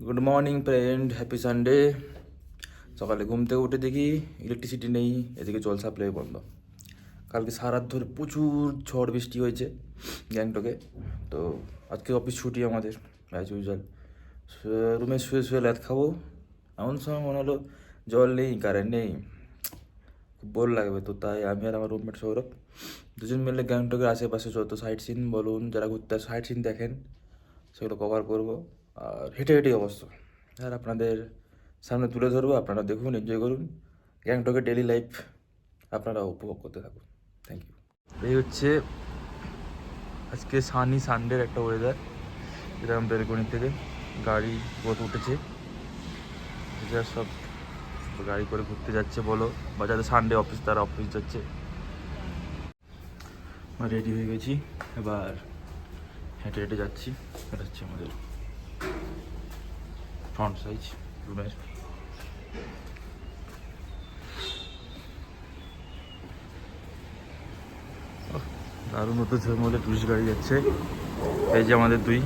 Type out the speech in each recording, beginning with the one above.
Good morning friend, happy Sunday. সকালে ঘুম থেকে উঠে দেখি ইলেকট্রিসিটি নেই, এদিকে জল সাপ্লাই বন্ধ। কালকে সারা রাত ধরে প্রচুর ঝড় বৃষ্টি হয়েছে গ্যাংটকে। তো আজকে অফিস ছুটি আমাদের, অ্যাজ ইউজুয়াল। রুমে শুয়ে শুয়ে ল্যাদ খাবো, এমন সময় মনে হলো জল নেই, কারেন্ট নেই, খুব বোর লাগবে। তো তাই আমি আর আমার রুমমেট সৌরভ দুজন মিলে গ্যাংটকের আশেপাশে যত সাইট সিন বলুন, যারা ঘুরতে সাইট সিন দেখেন সেগুলো কভার করবো। আর হেঁটে হেঁটে অবশ্য আর আপনাদের সামনে তুলে ধরবো, আপনারা দেখুন, এনজয় করুন। গ্যাংটকের ডেলি লাইফ আপনারা উপভোগ করতে থাকুন। Thank you. এই হচ্ছে আজকে সানি সানডের একটা ওয়েদার। যেটা আমি বেলকনি থেকে গাড়ি বহুত উঠেছে, যা সব গাড়ি করে ঘুরতে যাচ্ছে বলো, বা যাদের সানডে অফিস তারা অফিস যাচ্ছে। রেডি হয়ে গেছি, এবার হেঁটে হেঁটে যাচ্ছি। এটা হচ্ছে আমাদের ফ্রন্ট সাইজ রুমের। দারুণ মতো ঝলমলে টুরিস্ট গাড়ি যাচ্ছে। এই যে আমাদের দুই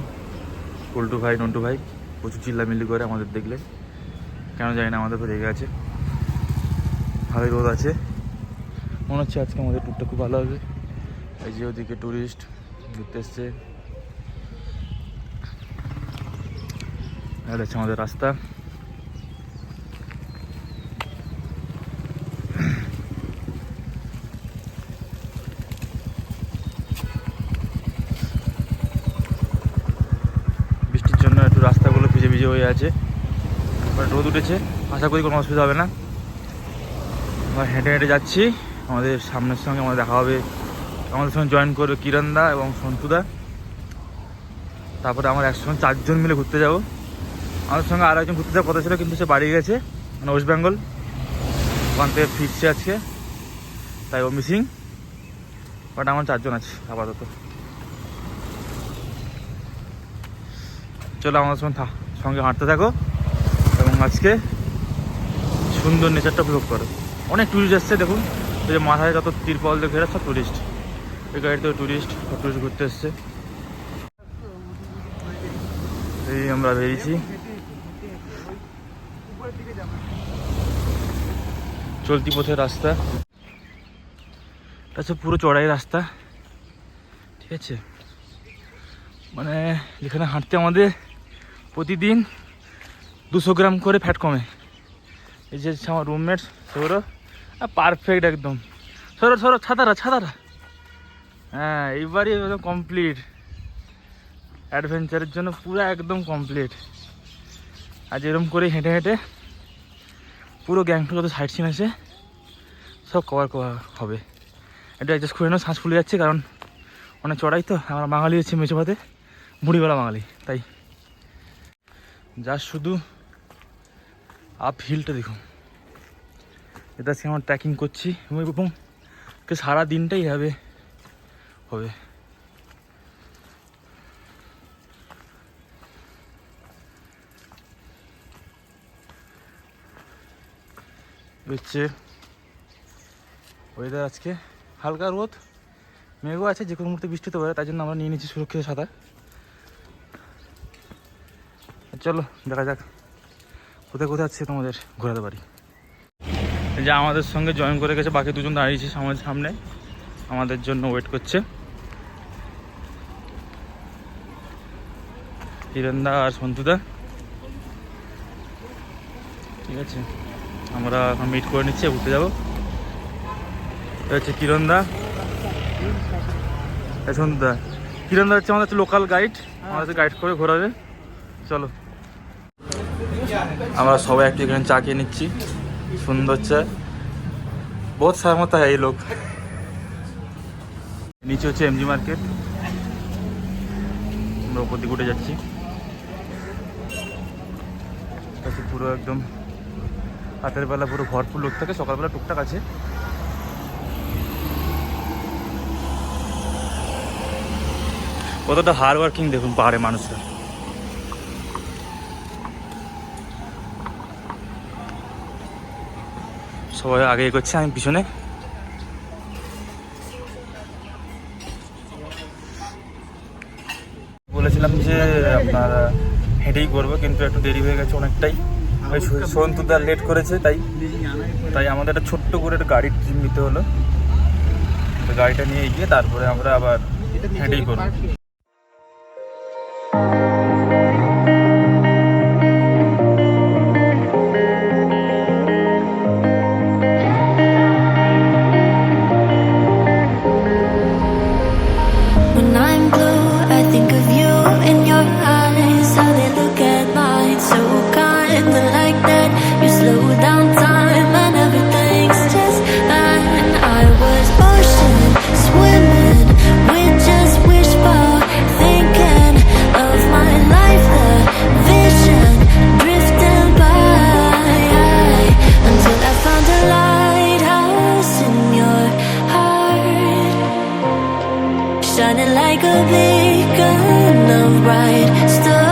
পল্টু ভাই, নন্টু ভাই প্রচুর চিল্লামিল্লি করে আমাদের দেখলে, কেন জানি না আমাদের উপর রেগে আছে। ভালোই রোদ আছে, মনে হচ্ছে আজকে আমাদের ট্যুরটা খুব ভালো হবে। এই যে ওদিকে টুরিস্ট ঘুরতে এসছে, এটা হচ্ছে আমাদের রাস্তা। বৃষ্টির জন্য একটু রাস্তাগুলো ভিজে ভিজে হয়ে আছে, রোদ উঠেছে, আশা করি কোনো অসুবিধা হবে না। আমরা হেঁটে হেঁটে যাচ্ছি, আমাদের সামনের সঙ্গে আমাদের দেখা হবে, আমাদের সঙ্গে জয়েন করবে কিরণদা এবং সন্তুদা। তারপরে আমরা একসঙ্গে 4 জন মিলে ঘুরতে যাব। আমাদের সঙ্গে আরও একজন ঘুরতে যাওয়ার কথা ছিল, কিন্তু সে বাড়ি গেছে, মানে ওয়েস্ট বেঙ্গল, ওখান থেকে ফিরছে আজকে, তাই ও মিসিং। বাট আমার 4 জন আছে আপাতত। চলো আমাদের সঙ্গে হাঁটতে থাকো এবং আজকে সুন্দর নেচারটা উপভোগ করো। অনেক টুরিস্ট এসছে, দেখুন এই যে মাথায় যত তিরপল দিয়ে ঘেরা সব টুরিস্ট। এই গাড়িতেও টুরিস্ট ঘুরতে এসছে। এই আমরা বেরিয়েছি, চলতি পথের রাস্তা। এটা হচ্ছে পুরো চড়াই রাস্তা, ঠিক আছে। মানে যেখানে হাঁটতে আমাদের প্রতিদিন 200 গ্রাম করে ফ্যাট কমে। এই যে আমার রুমমেট সৌরভ, পারফেক্ট একদম। সৌরভ ছাতারা হ্যাঁ, এইবারই একদম কমপ্লিট অ্যাডভেঞ্চারের জন্য, পুরো একদম কমপ্লিট। আজ এরকম করে হেঁটে হেঁটে পুরো গ্যাংটক যত সাইট সিন আছে সব কভার হবে। এটা অ্যাডজাস্ট করে নেওয়া, শ্বাস ফুলে যাচ্ছে, কারণ অনেক চড়াই তো। আমরা বাঙালি হচ্ছে মেচো ভাতে মুড়িওয়ালা বাঙালি, তাই যা শুধু আপ হিলটা দেখুন। এটা আজকে আমরা ট্রেকিং করছি এবং সারা দিনটাই হবে। হচ্ছে ওয়েদার আজকে হালকা রোদ, মেঘও আছে, যে কোনো মুহূর্তে বৃষ্টি হতে পারে, তাই জন্য আমরা নিয়ে নিচ্ছি সুরক্ষিত ছাতা। চলো দেখা যাক কোথায় কোথায় আছে তোমাদের ঘোরাতে পারি। যে আমাদের সঙ্গে জয়েন করে গেছে, বাকি দুজন দাঁড়িয়েছে আমাদের সামনে, আমাদের জন্য ওয়েট করছে, হিরণদা আর সন্তুদা। ঠিক আছে, আমরা এখন মিট করে নিচ্ছি, ঘুরতে যাবো। এটা হচ্ছে কিরণদা, সন্তুদা। কিরণদা হচ্ছে আমাদের লোকাল গাইড, আমাদের গাইড করে ঘোরাবে। চলো আমরা সবাই একটু এখানে চা খেয়ে নিচ্ছি, সুন্দর চা, বহুত सहमत है ये लोग। নিচে হচ্ছে এমজি মার্কেট, আমরা উপর দিকে উঠে যাচ্ছি। পুরো একদম রাতের বেলা পুরো ভরপুর লোক থাকে, সকালবেলা টুকটাক আছে। কতটা হার্ড ওয়ার্কিং দেখুন পাহাড়ে মানুষরা। সবাই আগে এগোচ্ছে, আমি পিছনে। বলেছিলাম যে আপনার হেঁটে হেঁটেই করবো, কিন্তু একটু দেরি হয়ে গেছে অনেকটাই। ওই সন্তুদার লেট করেছে, তাই আমাদের একটা ছোট্ট করে একটা গাড়ির ট্রিপ নিতে হলো। তো গাড়িটা নিয়ে গিয়ে তারপরে আমরা আবার হেঁটেই করবো। When I'm blue, I think of you in your eyes, how they look at mine, so kind of like that. You slow down time and everything's just fine. I was ocean swimming with just wishful thinking of my life, the vision drifting by, until I found a lighthouse in your heart, shining like a beacon of bright stars.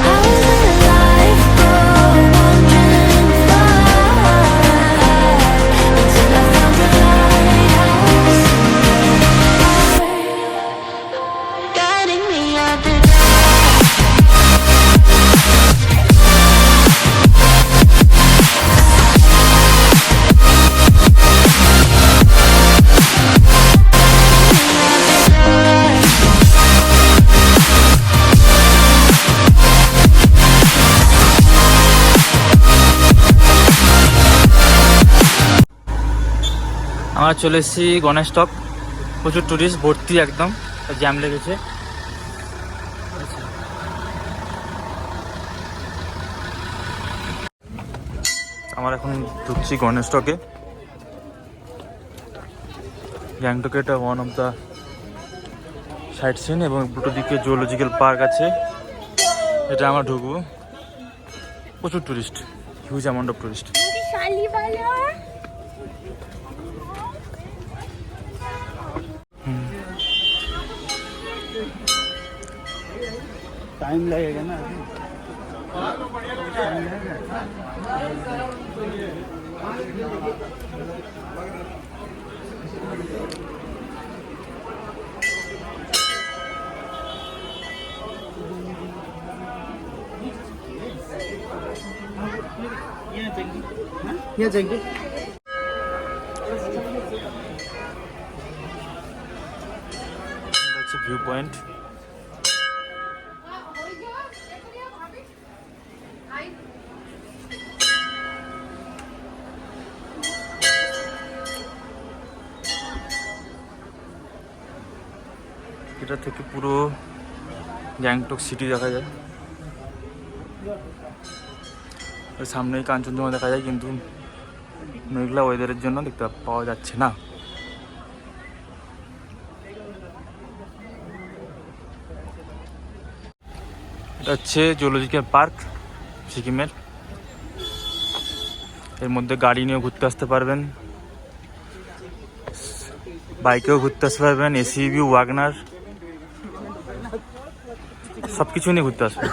How did life go wandering far, until I found a lighthouse in your heart, guiding me out the আমরা চলে এসেছি Ganesh top. প্রচুর tourist ভর্তি, একদম jam লেগেছে। আমরা এখন ঢুকছি গণেশ টকে। গ্যাংটকে এটা one of the sight seen, এবং দুটো দিকে জুলজিক্যাল পার্ক আছে। এটা আমরা ঢুকবো। প্রচুর tourist, huge amount of tourist. Time लगेगा ना। यहाँ जाएंगे। That's a viewpoint. এটা থেকে পুরো গ্যাংটক সিটি দেখা যায়। এর সামনেই কাঞ্চনজঙ্ঘা দেখা যায়, কিন্তু মেঘলা ওয়েদারের জন্য দেখতে পাওয়া যাচ্ছে না। এটা হচ্ছে জুলজিক্যাল পার্ক সিকিমের। এর মধ্যে গাড়ি নিয়েও ঘুরতে আসতে পারবেন, বাইকেও ঘুরতে আসতে পারবেন, এসইভি, ওয়াগনার সব কিছু নিয়ে ঘুরতে আসবেন।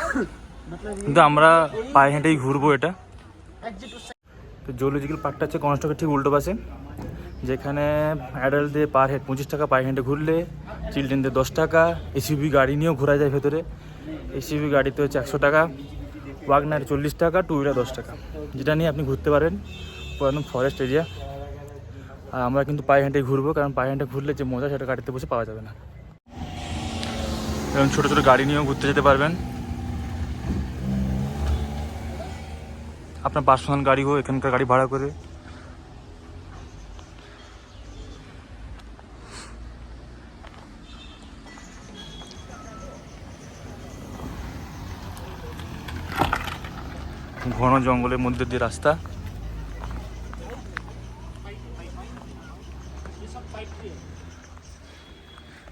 কিন্তু আমরা পায়ে হেঁটেই ঘুরবো এটা। তো জুলজিক্যাল পার্কটা হচ্ছে গণেশটকের ঠিক উল্টো পাশে, যেখানে অ্যাডাল্টদের পার হেড 25 টাকা, পায়ে হেঁটে ঘুরলে চিলড্রেনদের 10 টাকা, এসইভি গাড়ি নিয়েও ঘোরা যায় ভেতরে। এসইভি গাড়িতে হচ্ছে 100 টাকা, ওয়াগনার 40 টাকা, টু হুইলার 10 টাকা, যেটা নিয়ে আপনি ঘুরতে পারেন। একদম ফরেস্ট এরিয়া। আর আমরা কিন্তু পায়ে হেঁটেই ঘুরবো, কারণ পায়ে হেঁটে ঘুরলে যে মজা সেটা গাড়িতে বসে পাওয়া যাবে না। এবং ছোটো ছোটো গাড়ি নিয়েও ঘুরতে যেতে পারবেন। আপনার পার্সোনাল গাড়ি হোক, এখানকার গাড়ি ভাড়া করে। ঘন জঙ্গলের মধ্যে দিয়ে রাস্তা।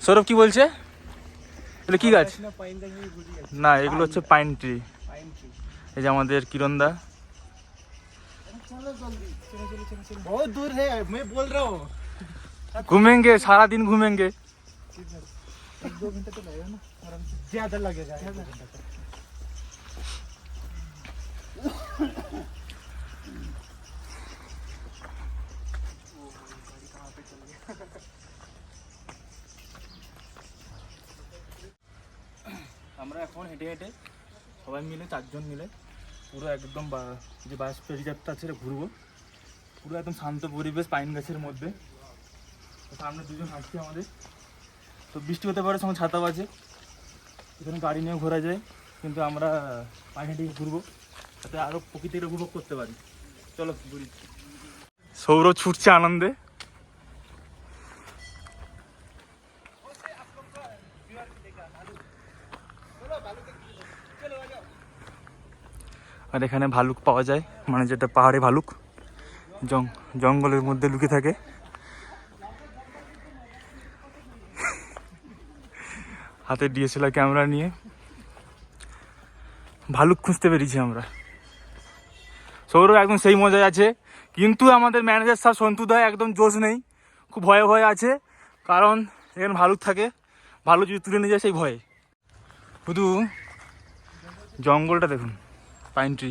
সৌরভ কি বলছে? এগুলো কি গাছ? না, এগুলো হচ্ছে পাইন ট্রি। এই যে আমাদের কিরণদা। बहुत दूर है, मैं बोल रहा हूँ। घूमेंगे, सारा दिन घूमेंगे। 1-2 घंटे तो लगेगा ना, आराम से। ज्यादा लगेगा। আমরা এখন এখন হেঁটে হেঁটে সবাই মিলে 4 জন মিলে পুরো একদম যে বাস ফেরিঘাটটা আছে ঘুরবো। পুরো একদম শান্ত পরিবেশ পাইন গাছের মধ্যে। সামনে 2 জন হাঁটছে আমাদের। তো বৃষ্টি হতে পারে, সঙ্গে ছাতাও আছে, এখানে গাড়ি নিয়েও ঘোরা যায়, কিন্তু আমরা পায়ে হেঁটে ঘুরবো যাতে আরও প্রকৃতির উপভোগ করতে পারি। চলো ঘুরি। সৌরভ ছুটছে আনন্দে। আর এখানে ভালুক পাওয়া যায়, মানে যেটা পাহাড়ি ভালুক, জঙ্গলের মধ্যে লুকিয়ে থাকে। হাতে DSLR ক্যামেরা নিয়ে ভালুক খুঁজতে পেরেছি আমরা। সৌরভ একদম সেই মজায় আছে, কিন্তু আমাদের ম্যানেজার স্যার সন্তুদা একদম জোশ নেই, খুব ভয়ে ভয়ে আছে, কারণ এখানে ভালুক থাকে, ভালুক যদি তুলে নিয়ে যায় সেই ভয়ে। শুধু জঙ্গলটা দেখুন, পাইন ট্রি।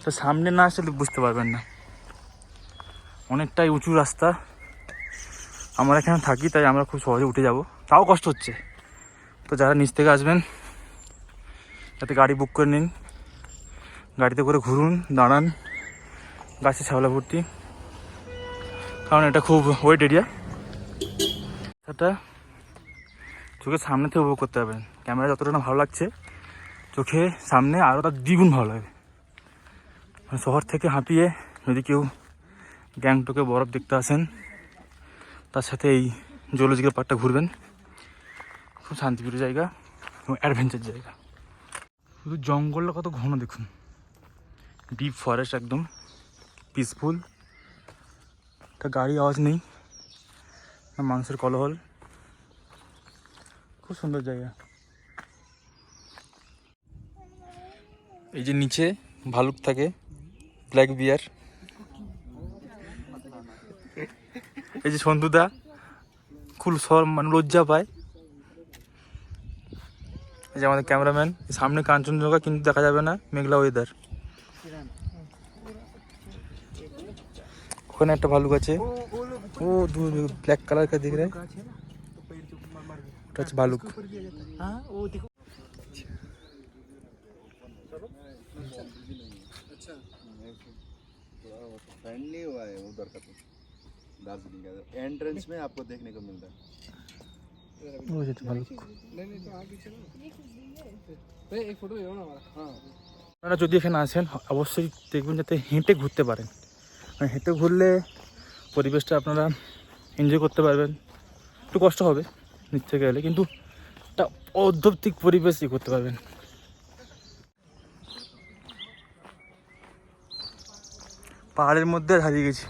তো সামনে না আসলে বুঝতে পারবেন না, অনেকটাই উঁচু রাস্তা। আমরা এখানে থাকি তাই আমরা খুব সহজে উঠে যাব, তাও কষ্ট হচ্ছে। তো যারা নিচ থেকে আসবেন যাতে গাড়ি বুক করে নিন, গাড়িতে করে ঘুরুন, দাঁড়ান, গাছে শ্যাওলা ভর্তি, কারণ এটা খুব ওয়েট এরিয়া। এটা চোখের সামনে থেকে উপভোগ করতে পারবেন। ক্যামেরা যতটা না ভালো লাগছে, চোখে সামনে আরও তার দ্বিগুণ ভালো লাগে। মানে শহর থেকে হাঁপিয়ে যদি কেউ গ্যাংটকে বরফ দেখতে আসেন, তার সাথে এই জুলজিক্যাল পার্কটা ঘুরবেন। খুব শান্তিপ্রিয় জায়গা এবং অ্যাডভেঞ্চার জায়গা। শুধু জঙ্গলটা কত ঘন দেখুন, ডিপ ফরেস্ট, একদম পিসফুল। একটা গাড়ি আওয়াজ নেই, না মানুষের কোলাহল। খুব সুন্দর জায়গা। এই যে নিচে ভালুক থাকে, ব্ল্যাক বিয়ার। এই যে সন্তুদা খুব মানে লজ্জা পায়। এই যে আমাদের ক্যামেরাম্যান, সামনে কাঞ্চনজঙ্ঘা কিন্তু দেখা যাবে না, মেঘলা ওয়েদার। ওখানে একটা ভালুক আছে, ও ব্ল্যাক কালার কা দিখ রা হ্যায়, ওটা হচ্ছে ভালুক। फ्रेंडली हुआ है उधर का, तो दार्जिलिंग का एंट्रेंस में आपको देखने को मिलता है। वो जो भालुक। আপনারা যদি এখানে আসেন অবশ্যই দেখবেন যাতে হেঁটে ঘুরতে পারেন। মানে হেঁটে ঘুরলে পরিবেশটা আপনারা এনজয় করতে পারবেন। একটু কষ্ট হবে নিচ থেকে এলে, কিন্তু একটা অদ্ভুত পরিবেশই করতে পারবেন। পাহাড়ের মধ্যে হারিয়ে গেছি,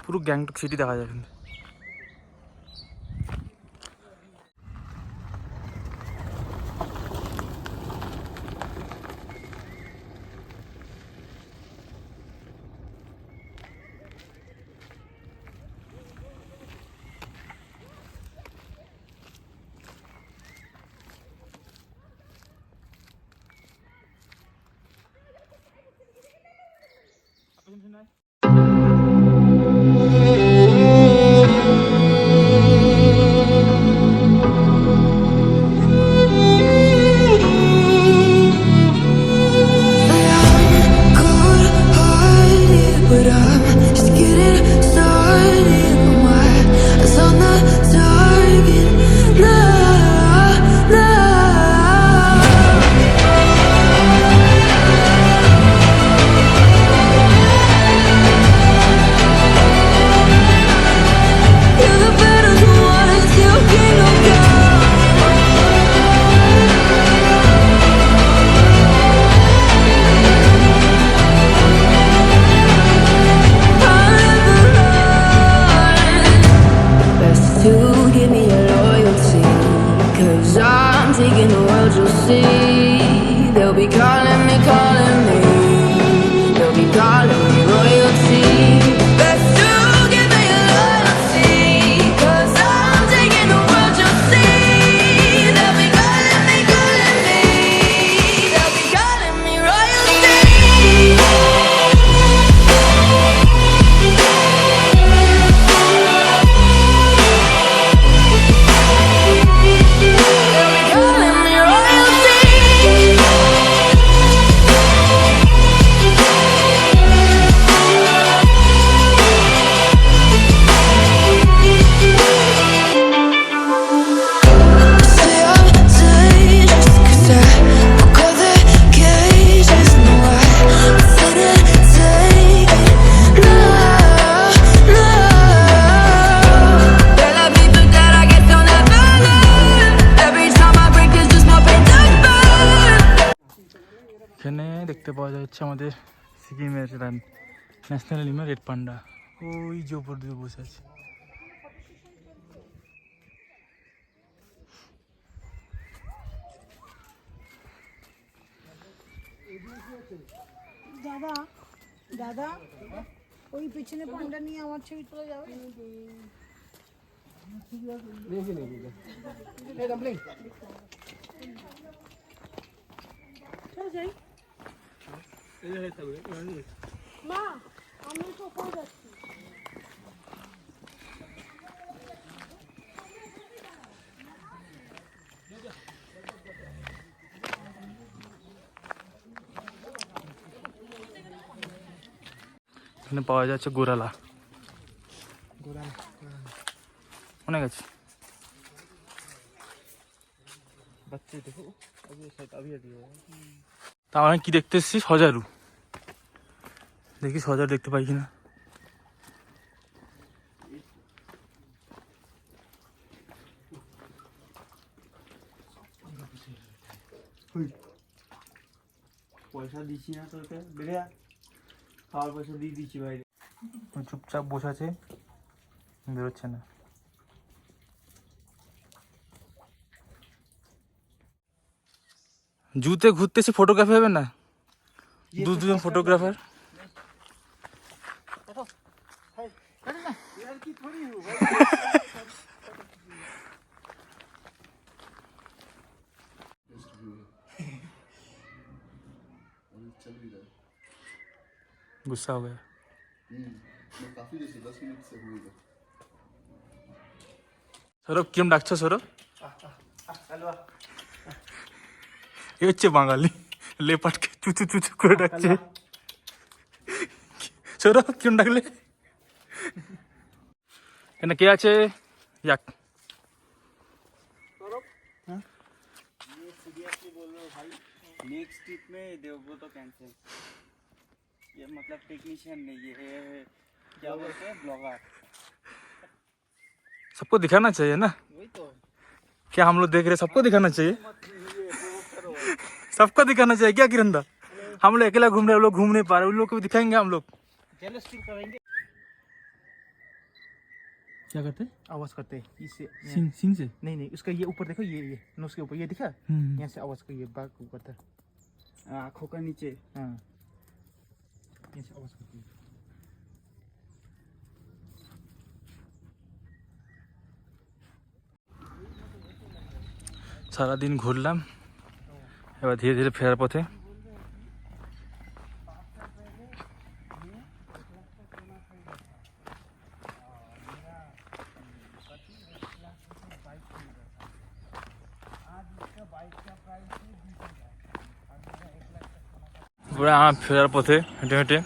পুরো গ্যাংটক সিটি দেখা যায়। দেখতে পাওয়া যাচ্ছে আমাদের সিকিমের ন্যাশনাল অ্যানিমাল রেড পান্ডা। ওই যে ওপর দিয়ে বসে আছে। দাদা দাদা ওই পেছনে পান্ডা নিয়ে আমার ছবি তুলে যাবে। চলো যাই। মা আমি তো ওখানে যাচ্ছি। এখানে পাওয়া যাচ্ছে গোরালা, অনেক আছে। তা আমি কি দেখতে এসেছি? সজারু। দেখি সজারু দেখতে পাই কিনা। পয়সা দিচ্ছি না তোকে, বেড়ে খাওয়ার পয়সা দিয়ে দিচ্ছি বাইরে। চুপচাপ বসে আছে, বেরোচ্ছে না। জুতে ঘুরতেছি, ফটোগ্রাফি হবে না? দুজন ফটোগ্রাফার। गुस्सा हो गया। काफी देर से 10 मिनट से हुई है। সৌরভ কিরম ডাকছো? সৌরভ এ হচ্ছে বাঙালি, লেপাটকে চুচু চুচু করে ডাকছে। সৌরভ কিরম ডাকলে? এখানে কে আছে? যাক, ये सीरियसली बोल रहे हो भाई, नेक्स्ट ट्रिप में देवगो तो कैंसिल। ये मतलब टेक्नीशियन नहीं, ये क्या बोलते हैं, ब्लॉगर। सबको दिखाना चाहिए ना। वही तो क्या हम लोग देख रहे हैं? सबको दिखाना चाहिए, सबको दिखाना चाहिए। क्या किरंदा, हम लोग अकेला घूम रहे हैं, वो लोग घूम नहीं पा रहे, उन लोग को भी दिखाएंगे हम लोग। जेलस ट्रिप करेंगे। क्या करते? आवाज करते हैं इससे। सिंग सिंग से। नहीं नहीं, उसका ये ऊपर देखो, ये नोज के ऊपर ये दिखा, यहाँ से आवाज का ये बाग को करता है, आँखों का नीचे। हाँ, यहाँ से आवाज करती है। সারাদিন ঘুরলাম, এবার ধীরে ধীরে ফেরার পথে। ফেরার পথে হেঁটে হেঁটে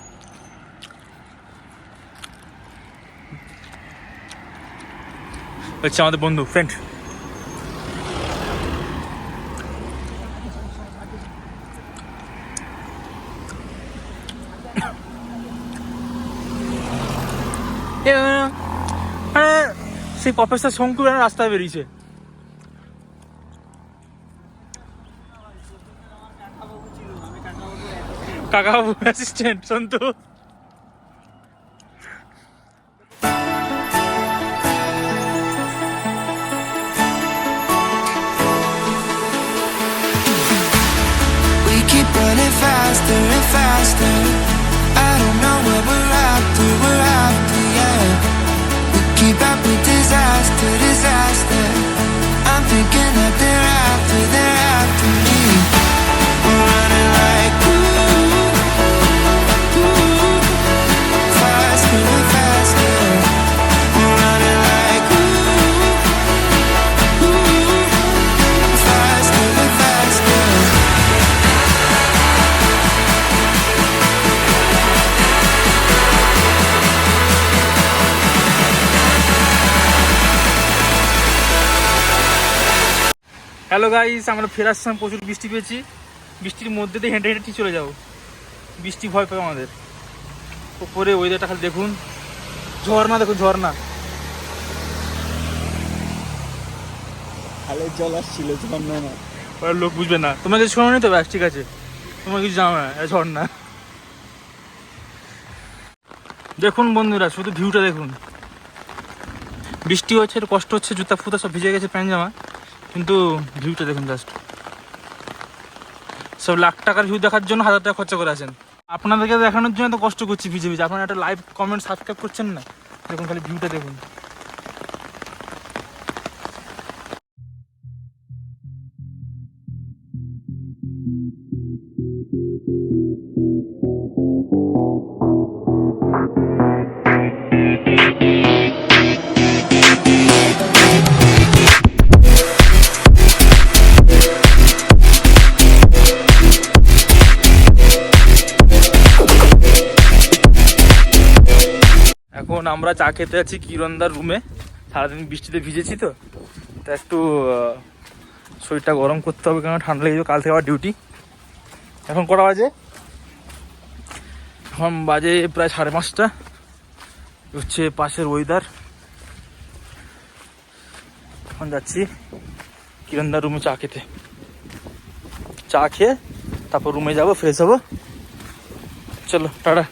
হচ্ছে আমাদের বন্ধু, ফ্রেন্ড। সেই প্রফেসর শঙ্কুর রাস্তায় বেরিয়েছে। Kakababu assistant Santu. We keep running faster and faster. I don't know what we're after, yeah. We keep up with disaster, disaster. I'm thinking that they're after me. We're running like faster and faster. We're running like faster and faster. Hello guys, আমরা ফেরার সময় প্রচুর বৃষ্টি পেয়েছি। বৃষ্টির মধ্যে দিয়ে হেঁটে হেঁটে ঠিক চলে যাবো, বৃষ্টি ভয় পাবে আমাদের। উপরে ওয়েদারটা খালি দেখুন, ঝর্ণা দেখুন, ঝর্ণা। খালের জল আসছিল, ঝর্ণা না। ওরা লোক বুঝবে না, তোমাকে শোনো নি তো? ব্যাস ঠিক আছে, তোমার কিছু জানো না, এটা ঝর্ণা। দেখুন বন্ধুরা, শুধু ভিউটা দেখুন। বৃষ্টি হচ্ছে, একটু কষ্ট হচ্ছে, জুতা ফুতা সব ভিজে গেছে, প্যান্ট জামা, কিন্তু ভিউটা দেখুন জাস্ট। সব লাখ টাকার ভিউ দেখার জন্য 1000 টাকা খরচা করে আসেন। আপনাদেরকে দেখানোর জন্য তো কষ্ট করছি ভিজে ভিজে। আপনারা একটা লাইভ কমেন্ট সাবস্ক্রাইব করছেন না, দেখুন খালি ভিউটা দেখুন। এখন আমরা চা খেতে আছি কিরণদার রুমে। সারাদিন বৃষ্টিতে ভিজেছি তো, তা একটু শরীরটা গরম করতে হবে, কারণ ঠান্ডা লেগে যাবে, কাল থেকে আবার ডিউটি। এখন কটা বাজে? এখন বাজে প্রায় 5:30। হচ্ছে পাশের ওয়েদার। এখন যাচ্ছি কিরণদার রুমে চা খেতে। চা খেয়ে তারপর রুমে যাবো, ফ্রেশ হবো। চলো টাটা।